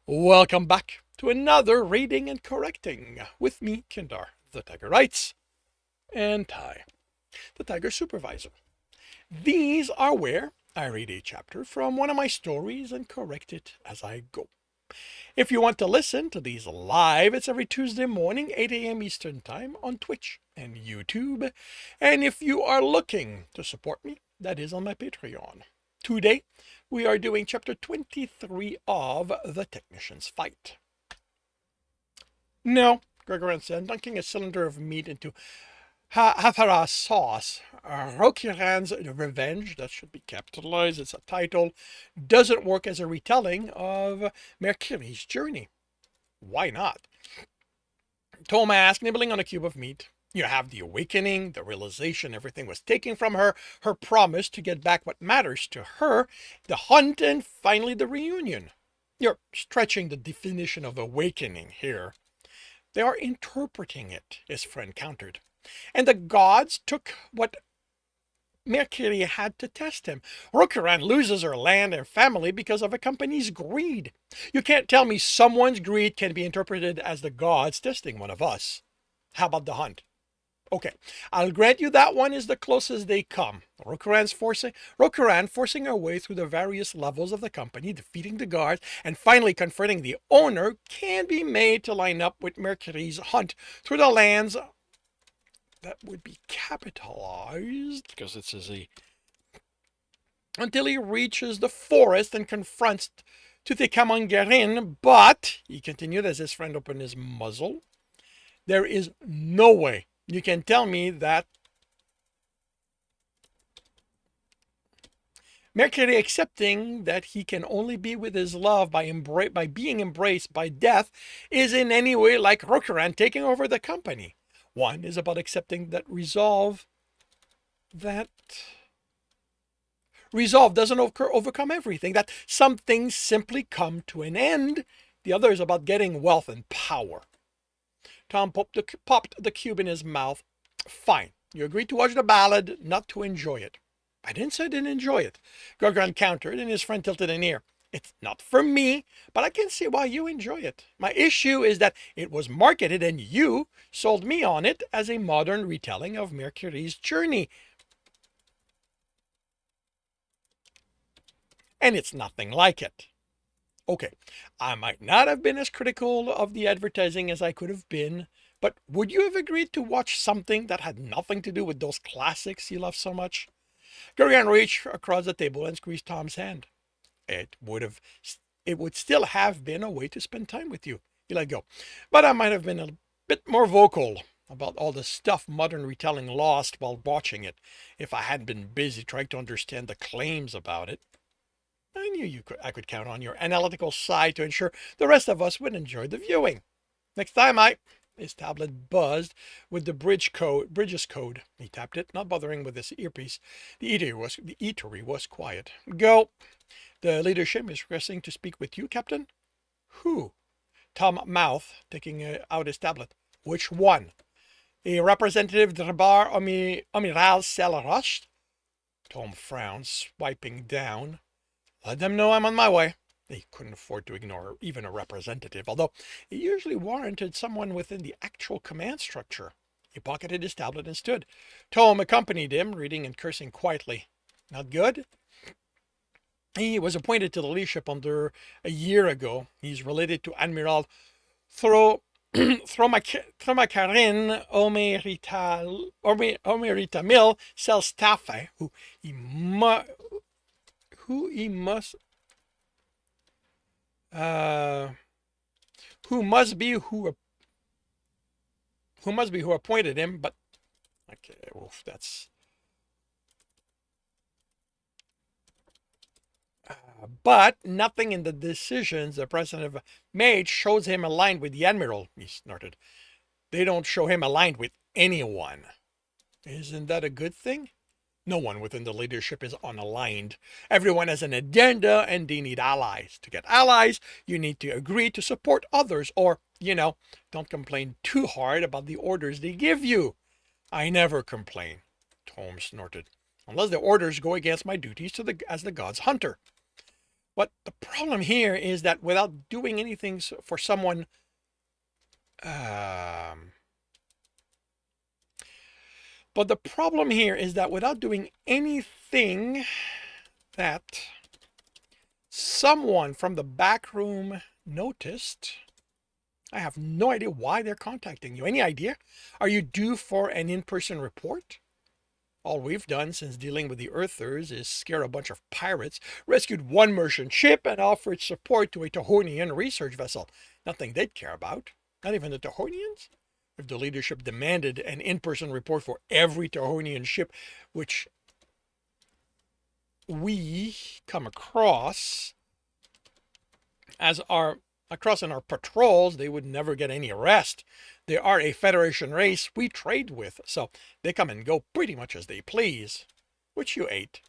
Welcome back to another reading and correcting with me, Kindar, the Tiger Writes, and Ty, the Tiger Supervisor. These are where I read a chapter from one of my stories and correct it as I go. If you want to listen to these live, it's every Tuesday morning, 8 a.m. Eastern Time on Twitch and YouTube. And if you are looking to support me, that is on my Patreon. Today, we are doing chapter 23 of The Technician's Fight. No, Gralgiran said, dunking a cylinder of meat into Hathara sauce. Rokiran's Revenge, that should be capitalized, it's a title, doesn't work as a retelling of Mercury's journey. Why not? Tom asked, nibbling on a cube of meat. You have the awakening, the realization everything was taken from her, her promise to get back what matters to her, the hunt, and finally the reunion. You're stretching the definition of awakening here. They are interpreting it, his friend countered. And the gods took what Mercury had to test him. Rokiran loses her land and family because of a company's greed. You can't tell me someone's greed can be interpreted as the gods testing one of us. How about the hunt? Okay, I'll grant you that one is the closest they come. Rokiran forcing her way through the various levels of the company, defeating the guards, and finally confronting the owner can be made to line up with Mercury's hunt through the lands that would be capitalized, because it says until he reaches the forest and confronts Tutankhamun, but, he continued as his friend opened his muzzle, there is no way you can tell me that Mercury accepting that he can only be with his love by being embraced by death is in any way like Rokiran taking over the company. One is about accepting that resolve doesn't overcome everything, that some things simply come to an end. The other is about getting wealth and power. Tom popped the cube in his mouth. Fine. You agreed to watch the ballad, not to enjoy it. I didn't say I didn't enjoy it. Gralgiran countered, and his friend tilted an ear. It's not for me, but I can see why you enjoy it. My issue is that it was marketed and you sold me on it as a modern retelling of Mercury's journey. And it's nothing like it. Okay, I might not have been as critical of the advertising as I could have been, but would you have agreed to watch something that had nothing to do with those classics you love so much? Gralgiran reached across the table and squeezed Tom's hand. It would still have been a way to spend time with you. He let go. But I might have been a bit more vocal about all the stuff modern retelling lost while watching it, if I hadn't been busy trying to understand the claims about it. I knew I could count on your analytical side to ensure the rest of us would enjoy the viewing. Next time his tablet buzzed with the bridges code. He tapped it, not bothering with his earpiece. The eatery was quiet. Go. The leadership is requesting to speak with you, Captain. Who? Tom mouthed, taking out his tablet. Which one? A representative Drabar Amiral Selrost? Tom frowned, swiping down. Let them know I'm on my way. He couldn't afford to ignore even a representative, although it usually warranted someone within the actual command structure. He pocketed his tablet and stood. Tom accompanied him, reading and cursing quietly. Not good? He was appointed to the leadership under a year ago. He's related to Admiral Thromacarin Omeritamil Selstaffe, who must be who appointed him, but okay, oof, that's but nothing in the decisions the president made shows him aligned with the admiral, he snorted. They don't show him aligned with anyone. Isn't that a good thing? No one within the leadership is unaligned. Everyone has an agenda and they need allies. To get allies, you need to agree to support others or, don't complain too hard about the orders they give you. I never complain, Tom snorted, unless the orders go against my duties as the god's hunter. But the problem here is that without doing anything for someone, um, but the problem here is that without doing anything that someone from the back room noticed, I have no idea why they're contacting you. Any idea? Are you due for an in-person report? All we've done since dealing with the Earthers is scare a bunch of pirates, rescued one merchant ship, and offered support to a Tohonian research vessel. Nothing they'd care about. Not even the Tohonians? If the leadership demanded an in-person report for every Tohonian ship which we come across in our patrols, they would never get any rest. They are a Federation race we trade with, so they come and go pretty much as they please. Which you hate.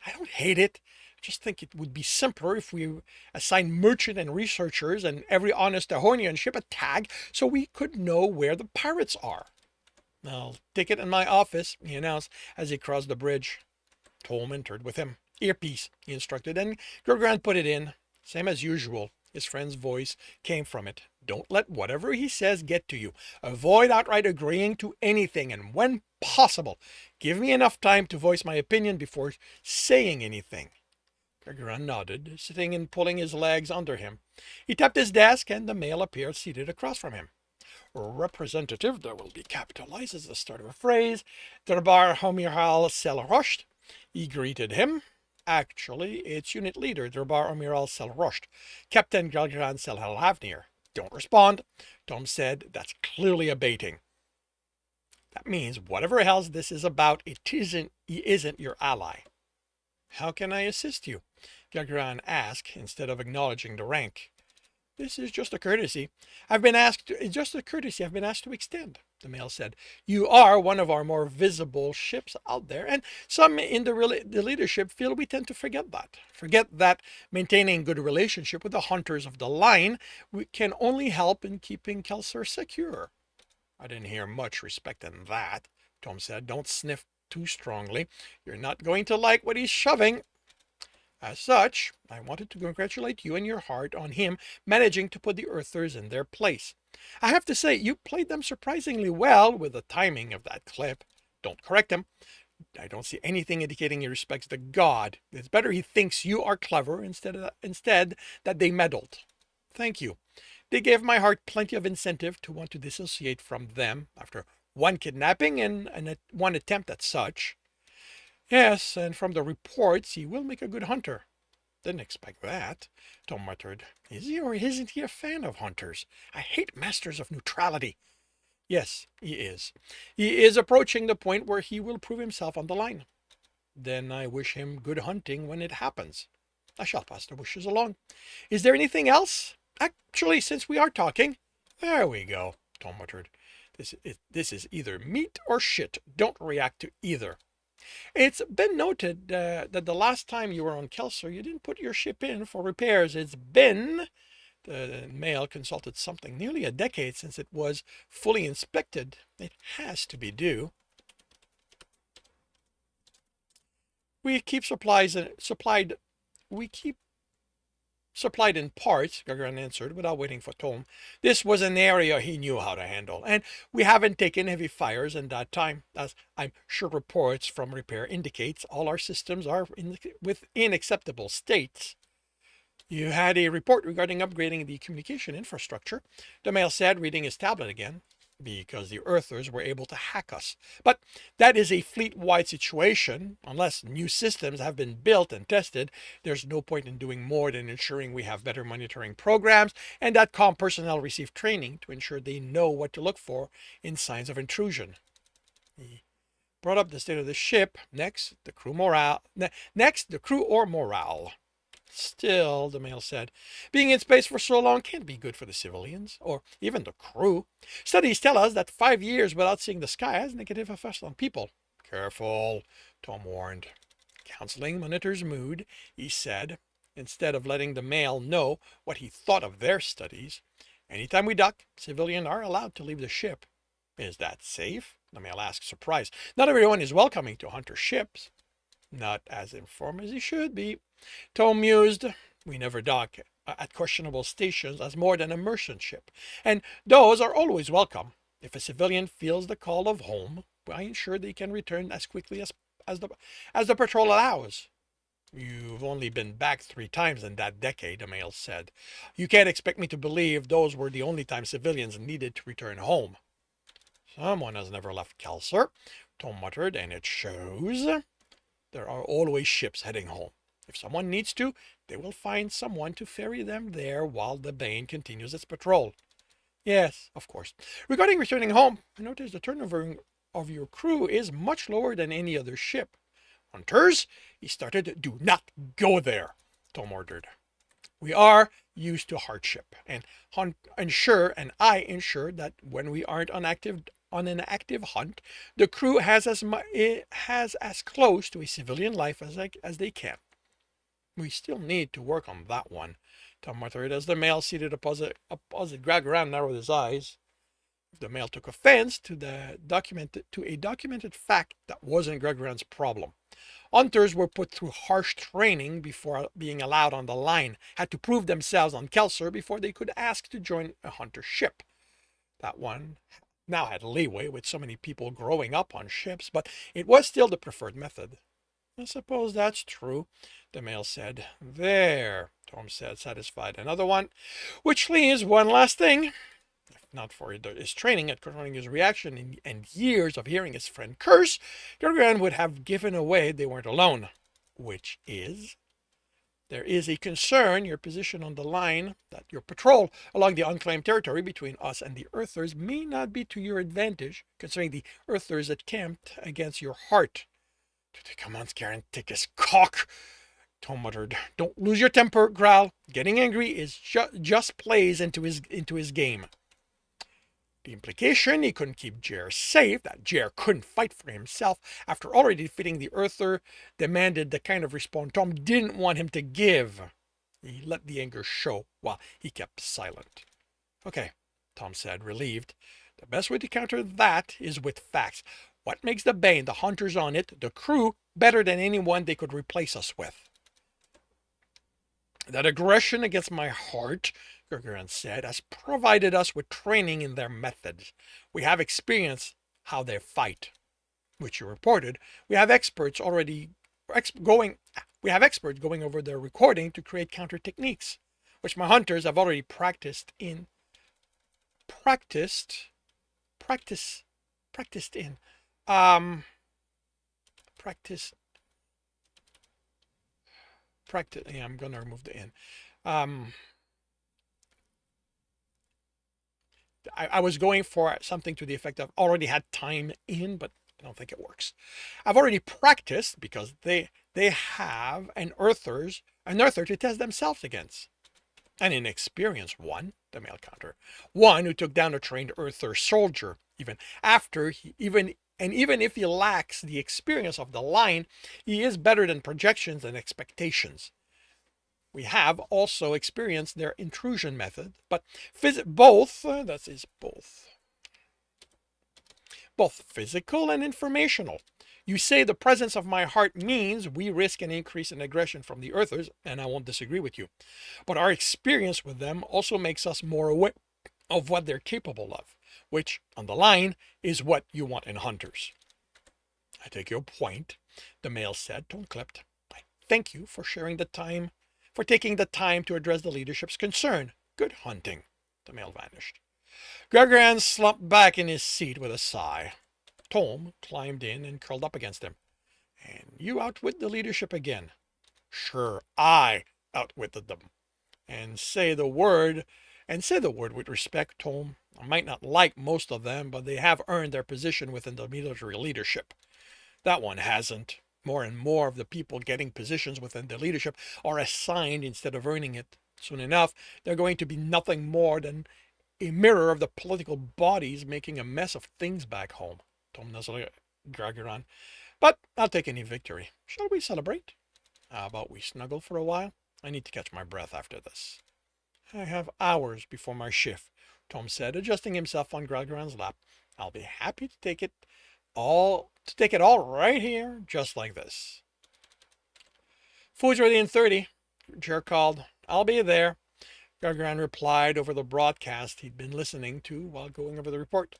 I don't hate it. I just think it would be simpler if we assign merchant and researchers and every honest Ahonian ship a tag so we could know where the pirates are. I'll take it in my office, he announced as he crossed the bridge. Tom entered with him. Earpiece, he instructed, and Gralgiran put it in. Same as usual. His friend's voice came from it. Don't let whatever he says get to you. Avoid outright agreeing to anything, and when possible, give me enough time to voice my opinion before saying anything. Gralgiran nodded, sitting and pulling his legs under him. He tapped his desk, and the male appeared seated across from him. Representative, there will be capitalized as the start of a phrase. Derbar Homiral Selrost. He greeted him. Actually, it's unit leader, Derbar Amiral Selrost. Captain Gralgiran Selhalavnir. Don't respond, Tom said. That's clearly a baiting. That means whatever else this is about, he isn't your ally. How can I assist you? Gralgiran asked, instead of acknowledging the rank. This is just a courtesy. I've been asked to extend, the male said. You are one of our more visible ships out there, and some in the leadership feel we tend to forget that. Forget that maintaining good relationship with the hunters of the line can only help in keeping Kelsir secure. I didn't hear much respect in that, Tom said. Don't sniff too strongly. You're not going to like what he's shoving. As such, I wanted to congratulate you and your heart on him managing to put the Earthers in their place. I have to say, you played them surprisingly well with the timing of that clip. Don't correct him. I don't see anything indicating he respects the god. It's better he thinks you are clever instead that they meddled. Thank you. They gave my heart plenty of incentive to want to dissociate from them after one kidnapping and one attempt at such. Yes, and from the reports, he will make a good hunter. Didn't expect that, Tom muttered. Is he or isn't he a fan of hunters? I hate masters of neutrality. Yes, he is. He is approaching the point where he will prove himself on the line. Then I wish him good hunting when it happens. I shall pass the wishes along. Is there anything else? Actually, since we are talking. There we go, Tom muttered. This is either meat or shit. Don't react to either. It's been noted that the last time you were on Kelsir, you didn't put your ship in for repairs. It's been, the male consulted something, nearly a decade since it was fully inspected. It has to be due. We keep supplied in parts, Gralgiran answered without waiting for Tom. This was an area he knew how to handle, and we haven't taken heavy fires in that time, as I'm sure reports from repair indicates all our systems are within acceptable states. You had a report regarding upgrading the communication infrastructure, the male said, reading his tablet again. Because the Earthers were able to hack us. But that is a fleet-wide situation. Unless new systems have been built and tested, there's no point in doing more than ensuring we have better monitoring programs and that comm personnel receive training to ensure they know what to look for in signs of intrusion. He brought up the state of the ship. Next, the crew or morale. Still, the male said, being in space for so long can't be good for the civilians, or even the crew. Studies tell us that 5 years without seeing the sky has negative effects on people. Careful, Tom warned. Counseling monitors mood, he said, instead of letting the male know what he thought of their studies. Anytime we dock, civilians are allowed to leave the ship. Is that safe? The male asked, surprised. Not everyone is welcoming to hunter ships. Not as informed as he should be. Tom mused. We never dock at questionable stations as more than a merchant ship, and those are always welcome. If a civilian feels the call of home, I ensure they can return as quickly as the as the patrol allows. You've only been back 3 times in that decade, the male said. You can't expect me to believe those were the only times civilians needed to return home. Someone has never left Kelsir, Tom muttered, and it shows. There are always ships heading home. If someone needs to, they will find someone to ferry them there while the Bane continues its patrol. Yes, of course. Regarding returning home, I noticed the turnover of your crew is much lower than any other ship. Hunters, he started, do not go there, Tom ordered. We are used to hardship, and I ensure that when we aren't on an active hunt, the crew has as close to a civilian life as they can. We still need to work on that one, Tom muttered as the male seated opposite Gralgiran narrowed his eyes. The male took offense to a documented fact that wasn't Gralgiran's problem. Hunters were put through harsh training before being allowed on the line, had to prove themselves on Kelsir before they could ask to join a hunter ship. That one now had leeway with so many people growing up on ships, but it was still the preferred method. I suppose that's true, the male said. There, Tom said, satisfied. Another one. Which leaves one last thing. If not for his training at controlling his reaction and years of hearing his friend curse, Gralgiran would have given away they weren't alone. Which is, there is a concern your position on the line, that your patrol along the unclaimed territory between us and the Earthers may not be to your advantage, considering the Earthers encamped against your heart. Come on, Scaran, take his cock, Tom muttered. Don't lose your temper, Gral. Getting angry is just plays into his game. The implication he couldn't keep Jer safe, that Jer couldn't fight for himself after already defeating the Earther, demanded the kind of response Tom didn't want him to give. He let the anger show while he kept silent. Okay, Tom said, relieved. The best way to counter that is with facts. What makes the Bane, the hunters on it, the crew, better than anyone they could replace us with? That aggression against my heart, Gralgiran said, has provided us with training in their methods. We have experienced how they fight, which you reported. We have experts going over their recording to create counter techniques, which my hunters have already practiced in. Practiced in. Practice. Yeah, I'm gonna remove the in. I was going for something to the effect of already had time in, but I don't think it works. I've already practiced because they have an Earther to test themselves against. An inexperienced one, the male counter. One who took down a trained Earther soldier, even if he lacks the experience of the line, he is better than projections and expectations. We have also experienced their intrusion method, but both physical and informational. You say the presence of my heart means we risk an increase in aggression from the Earthers, and I won't disagree with you. But our experience with them also makes us more aware of what they're capable of, which, on the line, is what you want in hunters. I take your point, the male said, tone clipped. I thank you for taking the time to address the leadership's concern. Good hunting. The male vanished. Gralgiran slumped back in his seat with a sigh. Tom climbed in and curled up against him. And you outwit the leadership again. Sure, I outwitted them. And say the word with respect, Tom. I might not like most of them, but they have earned their position within the military leadership. That one hasn't. More and more of the people getting positions within the leadership are assigned instead of earning it. Soon enough, they're going to be nothing more than a mirror of the political bodies making a mess of things back home. Tom nuzzled Gralgiran. But I'll take any victory. Shall we celebrate? How about we snuggle for a while? I need to catch my breath after this. I have hours before my shift, Tom said, adjusting himself on Gralgiran's lap. I'll be happy to take it all right here, just like this. Food's ready in 30, Jer called. I'll be there, Gralgiran replied over the broadcast he'd been listening to while going over the report.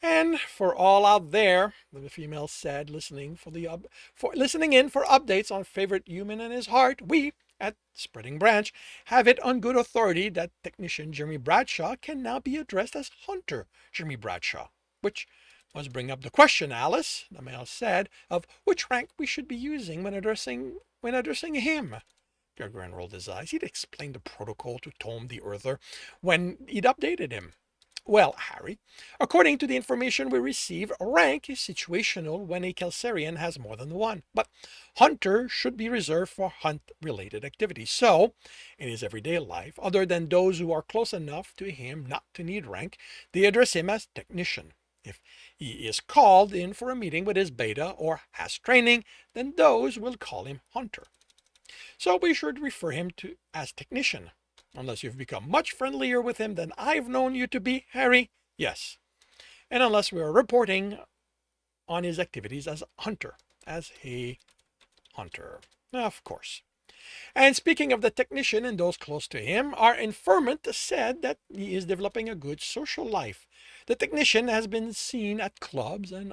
And for all out there, the female said, listening in for updates on favorite human and his heart, we at Spreading Branch have it on good authority that technician Jeremy Bradshaw can now be addressed as Hunter Jeremy Bradshaw, which must bring up the question, Alice, the male said, of which rank we should be using when addressing him. Gralgiran rolled his eyes. He'd explained the protocol to Tom the Earther when he'd updated him. Well, Harry, according to the information we receive, rank is situational when a Kelsirian has more than one, but hunter should be reserved for hunt-related activities. So, in his everyday life, other than those who are close enough to him not to need rank, they address him as technician. If he is called in for a meeting with his beta or has training, then those will call him hunter. So we should refer him to as technician. Unless you've become much friendlier with him than I've known you to be, Harry, yes. And unless we are reporting on his activities as a hunter, of course. And speaking of the technician and those close to him, our informant said that he is developing a good social life. The technician has been seen at clubs and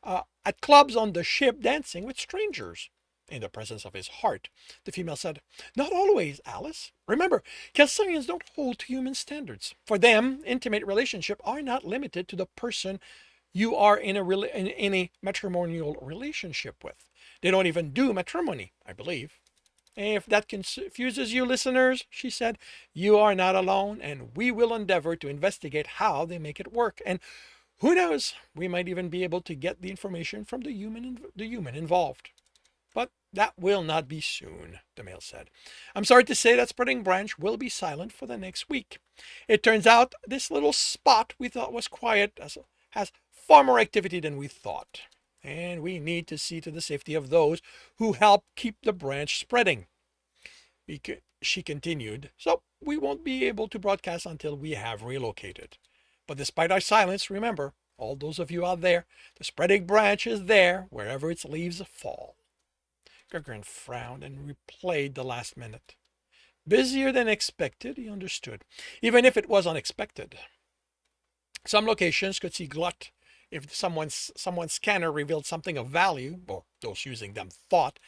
at clubs on the ship dancing with strangers in the presence of his heart. The female said, "Not always, Alice. Remember, Kelsirians don't hold to human standards. For them, intimate relationships are not limited to the person you are in a matrimonial relationship with. They don't even do matrimony, I believe. If that confuses you, listeners," she said, "you are not alone, and we will endeavor to investigate how they make it work. And who knows, we might even be able to get the information from the human involved. But that will not be soon," the male said. "I'm sorry to say that Spreading Branch will be silent for the next week. It turns out this little spot we thought was quiet has far more activity than we thought. And we need to see to the safety of those who help keep the branch spreading." She continued, "So we won't be able to broadcast until we have relocated. But despite our silence, remember, all those of you out there, the Spreading Branch is there wherever its leaves fall." Gralgiran frowned and replayed the last minute. Busier than expected, he understood, even if it was unexpected. Some locations could see glut if someone's scanner revealed something of value, or those using them thought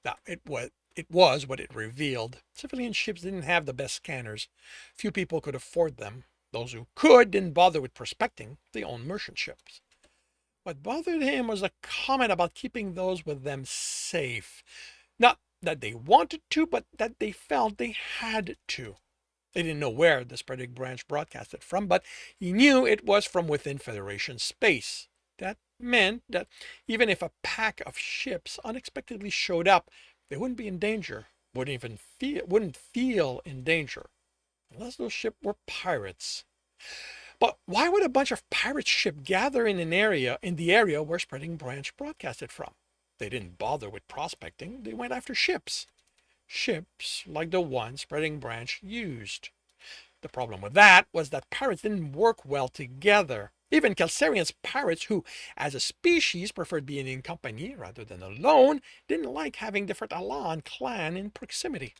that it was what it revealed. Civilian ships didn't have the best scanners. Few people could afford them. Those who could didn't bother with prospecting. They owned merchant ships. What bothered him was a comment about keeping those with them safe. Not that they wanted to, but that they felt they had to. They didn't know where the Spreading Branch broadcasted from, but he knew it was from within Federation space. That meant that even if a pack of ships unexpectedly showed up, they wouldn't be in danger, wouldn't feel in danger, unless those ships were pirates. But why would a bunch of pirate ships gather in the area where Spreading Branch broadcasted from? They didn't bother with prospecting. They went after ships. Ships like the one Spreading Branch used. The problem with that was that pirates didn't work well together. Even Kelsirian's pirates, who as a species preferred being in company rather than alone, didn't like having different Alan clan in proximity.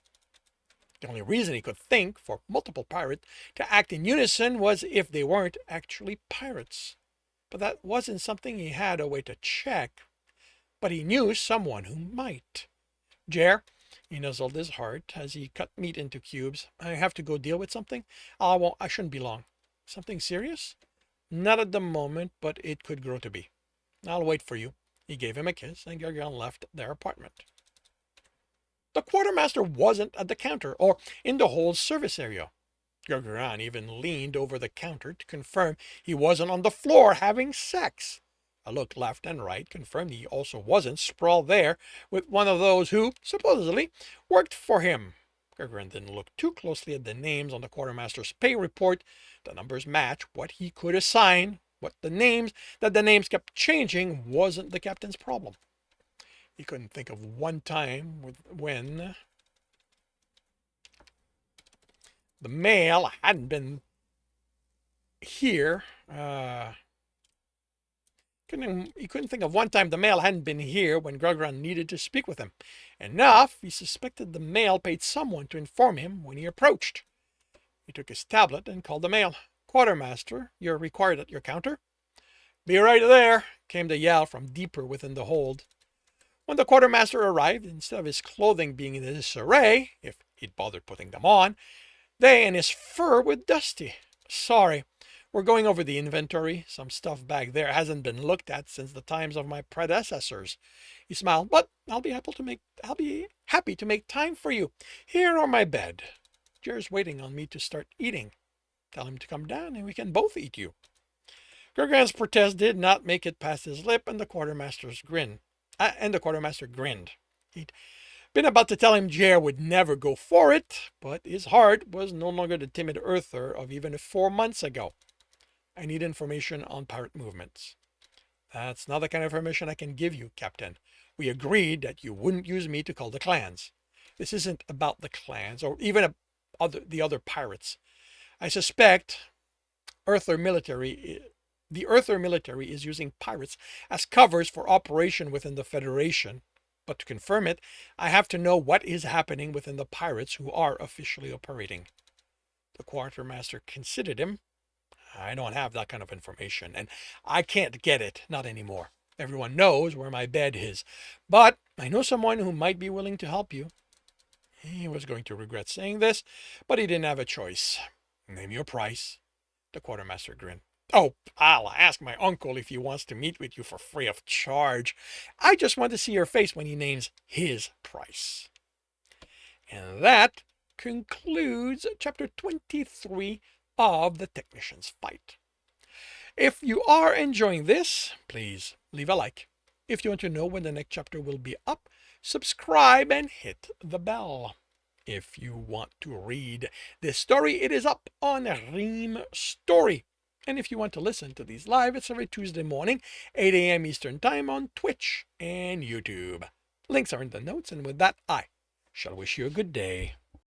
The only reason he could think for multiple pirates to act in unison was if they weren't actually pirates. But that wasn't something he had a way to check. But he knew someone who might. "Jer," he nuzzled his heart as he cut meat into cubes, "I have to go deal with something. I shouldn't be long." "Something serious?" "Not at the moment, but it could grow to be. I'll wait for you." He gave him a kiss, and Gralgiran left their apartment. The quartermaster wasn't at the counter or in the whole service area. Gralgiran even leaned over the counter to confirm he wasn't on the floor having sex. A look left and right confirmed he also wasn't sprawled there with one of those who, supposedly, worked for him. Gralgiran didn't look too closely at the names on the quartermaster's pay report. The numbers matched what he could assign. The names kept changing wasn't the captain's problem. He couldn't think of one time when the mail hadn't been here. He couldn't think of one time the mail hadn't been here when Gralgiran needed to speak with him. Enough, he suspected the mail paid someone to inform him when he approached. He took his tablet and called the mail. Quartermaster, you're required at your counter. Be right there, came the yell from deeper within the hold. When the quartermaster arrived, instead of his clothing being in disarray, if he'd bothered putting them on, they and his fur were dusty. Sorry, we're going over the inventory. Some stuff back there hasn't been looked at since the times of my predecessors. He smiled, but I'll be happy to make time for you. Here on my bed. Jer's waiting on me to start eating. Tell him to come down and we can both eat you. Gralgiran's protest did not make it past his lip, and the quartermaster grinned. He'd been about to tell him Jer would never go for it, but his heart was no longer the timid Earther of even 4 months ago. I need information on pirate movements. That's not the kind of information I can give you, Captain. We agreed that you wouldn't use me to call the clans. This isn't about the clans or even the other pirates. I suspect the Earther military is using pirates as covers for operation within the Federation. But to confirm it, I have to know what is happening within the pirates who are officially operating. The quartermaster considered him. I don't have that kind of information, and I can't get it, not anymore. Everyone knows where my bed is, but I know someone who might be willing to help you. He was going to regret saying this, but he didn't have a choice. Name your price. The quartermaster grinned. Oh, I'll ask my uncle if he wants to meet with you for free of charge. I just want to see your face when he names his price. And that concludes chapter 23 of The Technician's Fight. If you are enjoying this, please leave a like. If you want to know when the next chapter will be up, subscribe and hit the bell. If you want to read this story, it is up on Ream Story. And if you want to listen to these live, it's every Tuesday morning, 8 a.m. Eastern Time on Twitch and YouTube. Links are in the notes, and with that, I shall wish you a good day.